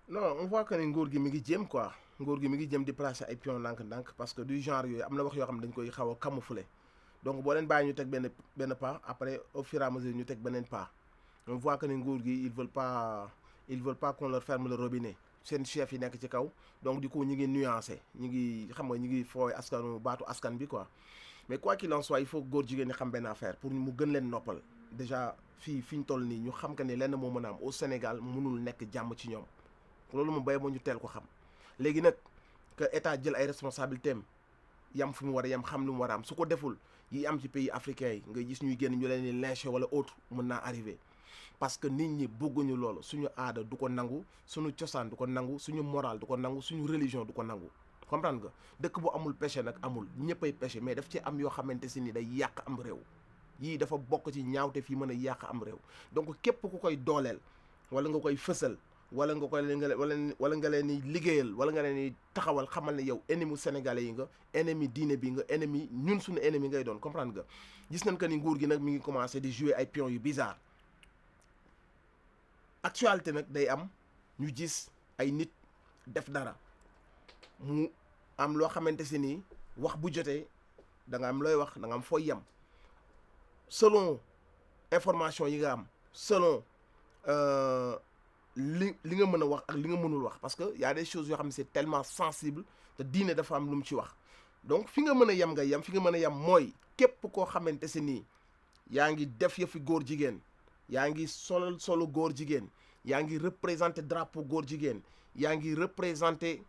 non on voit que ne nguur gi mi ngi jéem quoi nguur gi mi ngi jëm di placer ay pion ndànk-ndànk parce que du genre yooyu am na wax yoo xam ne dañ koy xaw a camoufler donc boo leen bàyyi ñu teg benn pas après au fur et à mesure ñu teg beneen pas on voit que ne nguur gi ils veulent pas qu'on leur ferme le robinet seen chef yi nekk ci kaw donc du coup ñi ngi nuancé ñi ngi xam nga ñi ngi fooy askanu baatu askan bi quoi mais quoi qu'il en soit il faut góor jigéen ñi xam benn affaire pour mu gën leen noppal déjà fii fi ñu toll nii ñu xam que ne lenn moo mën a am au Sénégal mënul nekk jàmm ci ñoom loolu mu bay moo ñu teel ko xam léegi nag que état jël ay responsabilités am yam fi mu war a yam xam lu mu war a am su ko deful yi am ci pays africains yi nga gis ñuy génn ñu leen di lyncher wala autre mën naa arrivé parce que nit ñi bëgguñu loolu suñu aada du ko nangu suñu cosaan du ko nangu suñu moral du ko nangu suñu religion du ko nangu comprendre nga dëkk bu amul péché nag amul ñëppay péché mais daf ci am yoo xamante si ni day yàq am réew yii dafa bokk ci ñaawte fii mën a yàq am réew donc képp ku koy dooleel wala nga koy fësal wala nga koy wala nga leen di liggéeyal wala nga leen di taxawal xamal ne yow ennemi sénégalais yi nga ennemi diine bi nga ennemi ñun suñu ennemi ngay doon comprendre nga gis nañ que ni nguur gi nag mi ngi commencé di jouer ay pions yu bizarre actualité nag day am ñu gis ay nit def dara mu am loo xamante si ni wax bu jotee da nga am looy wax da nga am fooy yem selon information yi nga am selon li nga mën a wax ak li nga mënul wax parce que y a des choses yoo xam ne c'est tellement sensible te diine dafa am lu mu ci wax donc fi nga mën a yem nga yem fi nga mën a yem mooy képp koo xamante si nii yaa ngi def yëfi góor jigéen yaa ngi solo góor jigéen yaa ngi représenté drapeau góor jigéen yaa ngi représenté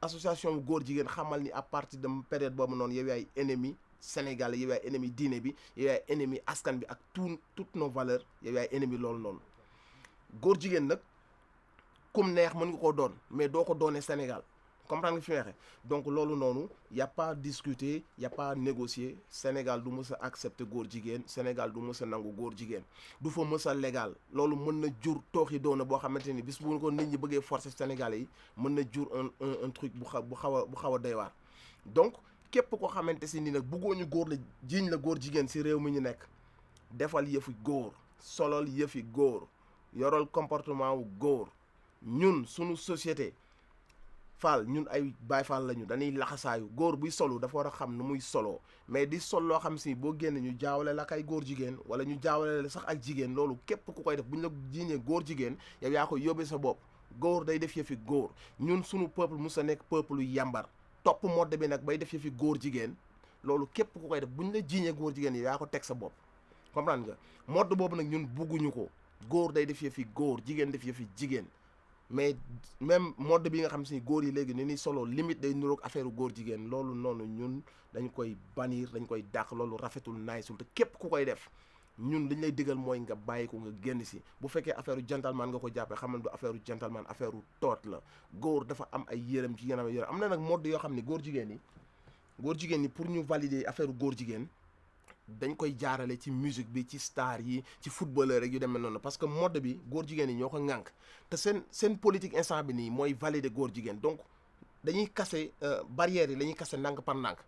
association góor jigéen xamal ni à partir de période boobu noonu yow yaay ennemi Sénégal yow yaay ennemi diine bi yow yaay ennemi askan bi ak toutes nos valeurs yow yaay ennemi loolu noonu góor jigéen nag kum neex mën nga koo doon mais doo ko doonee Sénégal comprendre nga fi waxee donc loolu noonu y a pas discuter y a pas négocier Sénégal du mës a accepter góor jigéen Sénégal du mës a nangu góor jigéen du fa mës a légal loolu mën na jur tooxi doona boo xamante ni bis bu ko nit ñi bëggee forcer Sénégalais yi mën na jur un truc bu xaw a doy waar donc képp koo xamante si ni nag bëggoo ñu góor la jiiñ la góor jigéen si réew mi ñu nekk defal yëfi góor solol yëfi góor yoral comportement wu góor ñun suñu société Fall ñun ay Baay Fall lañu dañuy laxasaayu góor buy solu dafa war a xam nu muy soloo mais di sol loo xam si boo génn ñu jaawale la ak ay góor jigéen wala ñu jaawale la sax ak jigéen loolu képp ku koy def bu ñu la jiiñee góor jigéen yow yaa koy yóbbee sa bopp góor day def yëfi góor ñun suñu peuple mus a nekk peuple yu yambar topp mode bi nag bay def yëfi góor jigéen loolu képp ku koy def bu ñu la jiiñee góor jigéen yow yaa ko teg sa bopp comprendre nga mode boobu nag ñun bugguñu ko góor day def yëfi góor jigéen def yëfi jigéen mais même mode bi nga xam si góor yi léegi ni ni solo limite day niroog affaire góor jigéen loolu noonu ñun dañ koy bannir dañ koy dàq loolu rafetul naaysul te képp ku koy def ñun dañ lay digal mooy nga bàyyi ko nga génn si bu fekkee affaire gentleman nga ko jàppee xamal du affaire gentleman affaire toot la góor dafa am ay yërëm ci yeneen yërëm am na nag mode yoo xam ne góor jigéen yi pour ñu valider affaire góor jigéen dañ koy jaarale ci musique bi ci star yi ci footballeur rek yu demee noonu parce que mode bi góor jigéen yi ñoo ko ŋànk te seen politique instant bi nii mooy valider góor jigéen donc dañuy kase barrières yi la ñuy kase ndànk par ndànk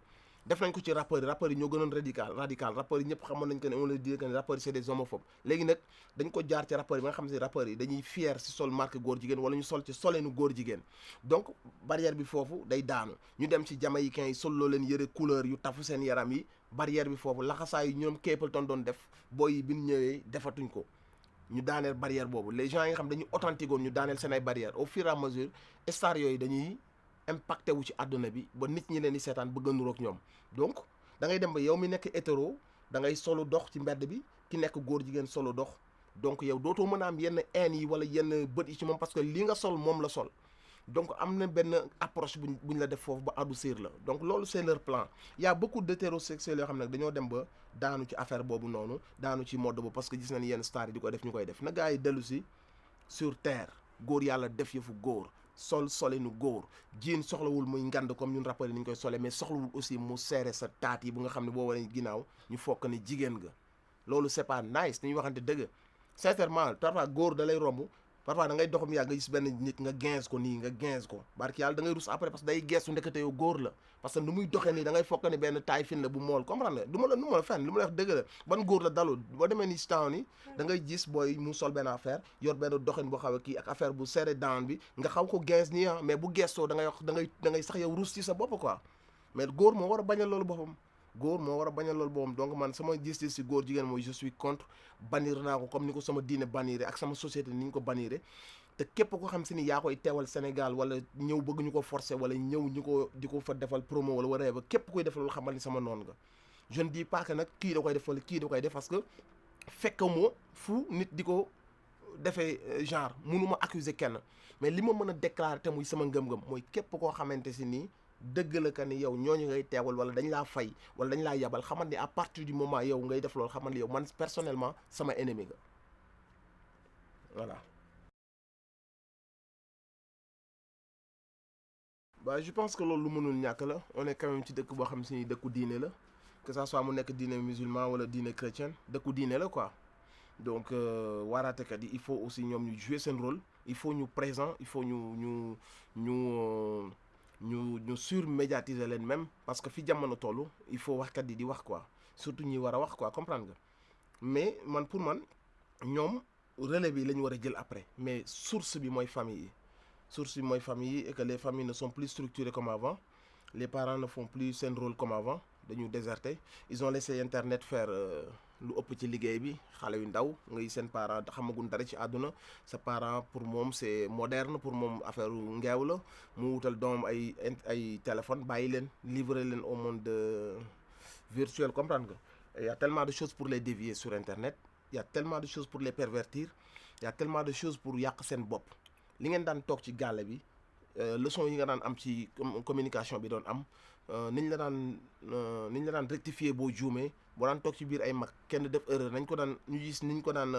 def nañ ko ci rappeurs yi ñoo gënoon radical rappeurs yi ñëpp xamoon nañ que ne on le dit que ne rappeurs yi c'est des homophobes léegi nag dañ ko jaar ci rappeurs yi ba nga xam ne rappeurs yi dañuy fier si sol marque góor jigéen wala ñu sol ci soleenu góor jigéen donc barrière bi foofu day daanu ñu dem ci jamaïcains yi sol loo leen yëre couleur yu tafu seen yaram yi barrière bi foofu laxasaa yi ñoom Capleton doon def booy yi bi ñu ñëwee defatuñ ko ñu daaneel barrière boobu les gens yi nga xam dañuy authentique woon ñu daaneel seen ay barrière au fur et à mesure stars yooyu dañuy impacté wu ci àdduna bi ba nit ñi leen di seetaan bëgg a nuroog ñoom donc da ngay dem ba yow mi nekk hétéro da ngay solo dox ci mbedd bi ki nekk góor jigéen solo dox donc yow dootoo mën a am yenn haine yi wala yenn bët yi ci moom parce que li nga sol moom la sol donc am na benn approche buñ la def foofu ba adoucir la donc loolu c'est leur plan y a beaucoup d'hétérosexuels yoo xam ne dañoo dem ba daanu ci affaire boobu noonu daanu ci mode boobu parce que gis nañ yenn stars yi di ko def ñu koy def na gars yi dellu si sur terre góor yàlla def yëfu góor solenu góor jiin soxlawul muy ngand comme ñun rappeurs yi ni ñu koy sole mais soxlawul aussi mu serré sa taat yi bu nga xam ne boo waree ginnaaw ñu fokk ne jigéen nga loolu c'est pas nice dañuy waxante dëgg sincèrement parfois góor da lay romb parfois da ngay doxam yàgg nga gis benn nit nga gens ko nii nga gens ko barki yàlla da ngay rus après parce que day geestu ndekete yow góor la parce que nu muy doxee nii da ngay fokk ne benn taay fin la bu mool comprendre nga du ma la fenn lu ma la wax dëgg la ban góor la dalul boo demee ni si temps ni da ngay gis booy mu sol benn affaire yor benn doxin boo xaw a kii ak affaire bu serré down bi nga xaw ko gens nii ah mais bu gestoo da ngay wax da ngay sax yow rus ci sa bopp quoi mais góor moo war a bañal loolu boppam góor moo war a bañal loolu boppam donc man sama gis-gis si góor jigéen mooy je suis contre bannir naa ko comme ni ko sama diine banniré ak sama société ni ñu ko banniré te képp ko xam si ni yaa koy teewal Sénégal wala ñëw bëgg ñu ko forcer wala ñëw ñu ko di ko fa defal promo wala waree ba képp koy def loolu xamal ni sama noonu nga je ne dis pas que nag kii da koy def wala kii da koy def parce que fekk moo fu nit di ko defee genre mënuma accuser kenn mais li ma mën a déclarer te muy sama ngëm-ngëm mooy képp koo xamante si nii dëgg la que ni yow ñooñu ngay teewal wala dañ laa fay wala dañ laa yabal xamal ni à partir du moment yow ngay def loolu xamal ni yow man personnellement sama ennemi nga voilà. Bah je pense que loolu lu mënul ñàkk la on est quand même ci dëkk boo xam si ni dëkku diine la que ça soit mu nekk diine musulman wala diine chrétienne dëkku diine la quoi donc waaraatekat yi il faut aussi ñoom ñu jouer seen rôle il faut ñu présent il faut ñu surmédiatiser leen même parce que fi jamono toll il faut waxkat yi di wax quoi surtout ñi war a wax quoi comprendre nga mais man pour man ñoom relais bi la ñu war a jël après mais source bi mooy famille yi source bi mooy famille yi et que les familles ne sont plus structurées comme avant les parents ne font plus seen rôle comme avant dañu déserté ils ont laissé internet faire lu ëpp ci liggéey bi xale yu ndaw ngay seen parent xamagun dara ci àdduna sa parent pour moom c'est moderne pour moom affaire ngeew la mu wutal doom ay téléphone bàyyi leen livrer leen au monde virtuel comprendre nga il y a tellement de choses pour les dévier sur internet il y a tellement de choses pour les pervertir il y a tellement de choses pour yàq seen bopp li ngeen daan toog ci gàlle bi leçon yi nga daan am ci communication bi doon am niñ la daan rectifier boo juumee boo daan toog ci biir ay mag kenn def erreur nañ ko daan ñu gis niñ ko daan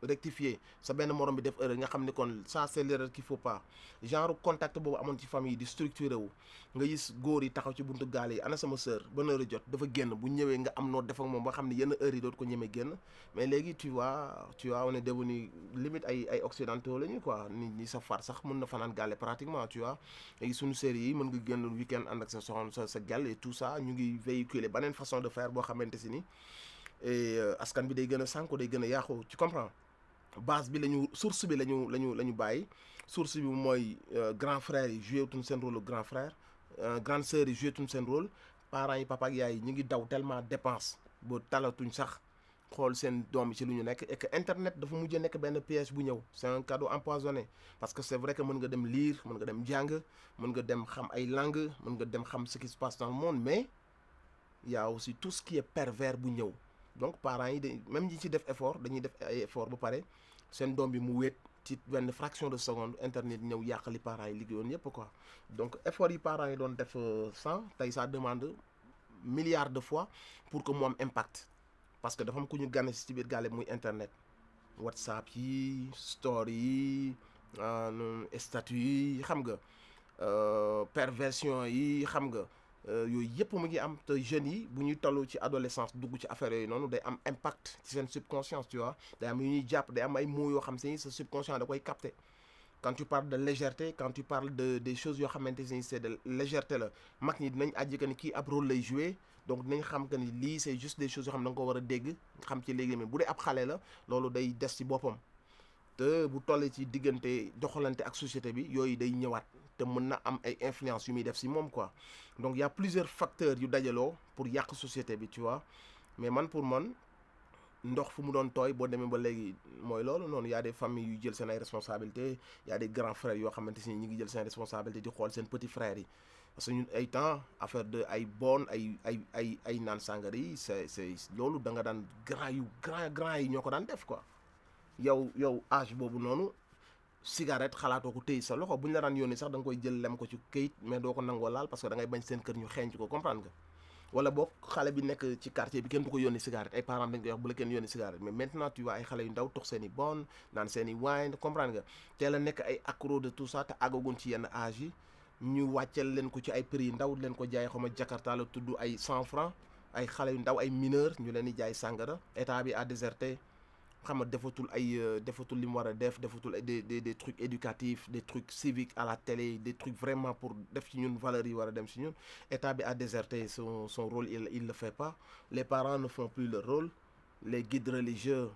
rectifier sa benn morom bi def erreur nga xam ne kon ça c'est l'erreur qu'il faut pas genre contact boobu amoon ci famille di structuré wu nga gis góor yi taxaw ci buntu gaal yi ana sama sœur ban heure jot dafa génn bu ñëwee nga am noo def ak moom ba xam ne yenn heure yi dootu ko ñemee génn mais léegi tu vois on est devenu limite ay occidentaux la ñu quoi nit ñi sa far sax mën na fanaan gaale pratiquement tu vois léegi suñu série yi mën nga génn week-end ànd ak sa soxna sa gàll et tout ça ñu ngi véhiculer beneen façon de faire boo xamante si ni et askan bi day gën a sànku day gën a yàqu tu comprends base bi source bi la ñu bàyyi source bi mooy grand frère yi joué tuñ seen rôle grand frère grande sœur yi joué tuñ seen rôle parents yi papa ak yaay yi ñu ngi daw tellement dépense ba talatuñ sax xool seen doom yi ci lu ñu nekk et que internet dafa mujj nekk benn piège bu ñëw c'est un cadeau empoisonné parce que c'est vrai que mën nga dem lire mën nga dem jàng mën nga dem xam ay langues mën nga dem xam ce qui se passe dans le monde mais il y a aussi tout ce qui est pervers bu ñëw donc parents yi même ñi ci def effort dañuy def ay effort ba pare seen doom bi mu wéet ci benn fraction de seconde internet ñëw yàq li parents yi liggéeyoon yépp quoi donc effort yi parents yi doon def sans tey ça demande milliards de fois pour que mu am impact parce que dafa am ku ñu gane ci biir gàlle muy internet WhatsApp yi story yi statut yi xam nga perversion yi xam nga yooyu yëpp mu ngi am te jeunes yi bu ñuy tollu ci adolescence dugg ci affaire yooyu noonu day am impact ci seen subconscience tu vois day am yu ñuy jàpp day am ay mots yoo xam si sa subconscient da koy capter quand tu parles de légèreté quand tu parles des choses yoo xamante ni c'est de légèreté la mag ñi dinañ àjji que ni kii ab rôle lay jouer donc dinañ xam que ni lii c'est juste des choses yoo xam ne da nga ko war a dégg xam ci léegi mais bu dee ab xale la loolu day des ci boppam te bu tollee ci diggante doxalante ak société bi yooyu day ñëwaat te mën na am ay influence yu muy def ci moom quoi donc il y a plusieurs facteurs yu dajaloo pour yàq société bi tu vois mais man pour man ndox fu mu doon tooy boo demee ba léegi mooy loolu noonu y a des familles yu jël seen ay responsabilités y a des grands frères yoo xamante ni ñi ngi jël seen responsabilité di xool seen petits frères yi parce que ñun ay temps affaire de ay bon ay naan sàngara yi c'est loolu da nga daan grand yi ñoo ko daan def quoi yow âge boobu noonu cigarette xalaatoo ko téy sa loxo bu ñu la daan yónnee sax da nga koy jël lem ko ci këyit mais doo ko nangoo laal parce que da ngay bañ seen kër ñu xeeñ ko comprendre nga wala boog xale bi nekk ci quartier bi kenn du ko yónni cigarette ay parents dañ koy wax bu la kenn yónni cigarette mais maintenant tu vois ay xale yu ndaw tox seen i bon naan seen i wine comprendre nga teel a nekk ay accro de tout ça te àggagun ci yenn âge yi ñu wàcceel leen ko ci ay prix yu ndaw leen ko jaay xawma Jakarta la tudd ay 100 francs ay xale yu ndaw ay mineurs ñu leen di jaay sàngara état bi a déserté xam nga defatul li mu war a defatul des trucs éducatifs, des trucs civiques à la télé, des trucs vraiment pour def ci ñun valeurs yi war a dem ci ñun. État bi a déserté son rôle, il le fait pas. Les parents ne font plus leur rôle. Les guides religieux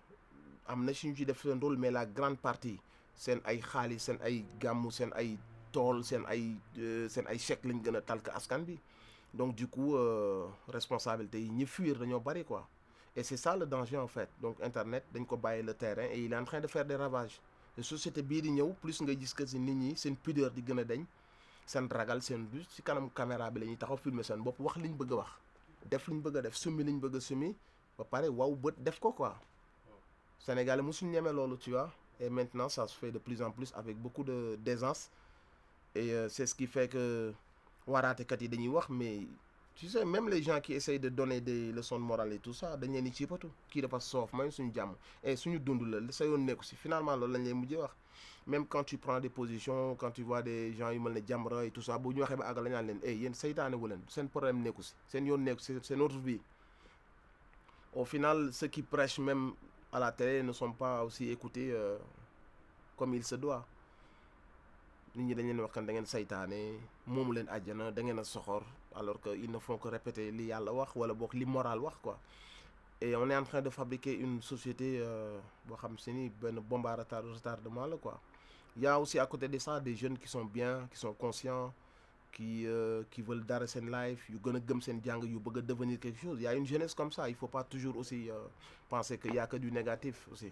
am na suñu ci def seen rôle, mais la grande partie seen ay xaalis, seen ay gàmmu, seen ay tool, seen ay chèques lañ gën a talk askan bi. Donc du coup responsabilité yi ñi fuir dañoo bari quoi. Et c'est ça le danger en fait. Donc internet dañ ko bàyyi le terrain et il est en train de faire des ravages. Et société bii di ñëw plus nga gis que si nit ñi seen pudeur di gën a dañ, seen ragal, seen bus ci kanam caméra bi la ñuy taxaw filmer seen bopp, wax liñ bëgg a wax, def liñ bëgg a def, summi liñ bëgg a summi ba pare waaw bët def ko quoi. Sénégalais mosuñ ñeme loolu, tu vois. Et maintenant ça se fait de plus en plus avec beaucoup d'aisance. Et c'est ce qui fait que waaraatekat yi dañuy wax, mais tu sais même les gens qui essayent de donner des leçons de morale et tout ça dañ leen di ciipatu, kii dafa soof may suñu jàmm et suñu dund la sa yoon nekku si. Finalement loolu lañ lay mujjee wax. Même quand tu prends des positions, quand tu vois des gens yu mel ne Jamra et tout ça, bu ñu waxee ba àgg la ñu naan leen yéen saytaane wu leen, seen problème nekku si, seen yoon nekku si, c'est notre vie. Au final ceux qui prêchent même à la télé ne sont pas aussi écoutés comme il se doit. Nit ñi dañ leen wax kan da ngeen saytaane, moomu leen àjjana, da ngeen a soxor, alors que ils ne font que répéter li yàlla wax wala boog li moral wax quoi. Et on est en train de fabriquer une société boo xam si ni benn bombe à retardement la quoi. Il y a aussi à côté de ça des jeunes qui sont bien, qui sont conscients, qui veulent dara seen life, yu gën a gëm seen jàng, yu bëgg a devenir quelque chose. Il y a une jeunesse comme ça, il faut pas toujours aussi penser qu'il y a que du négatif aussi.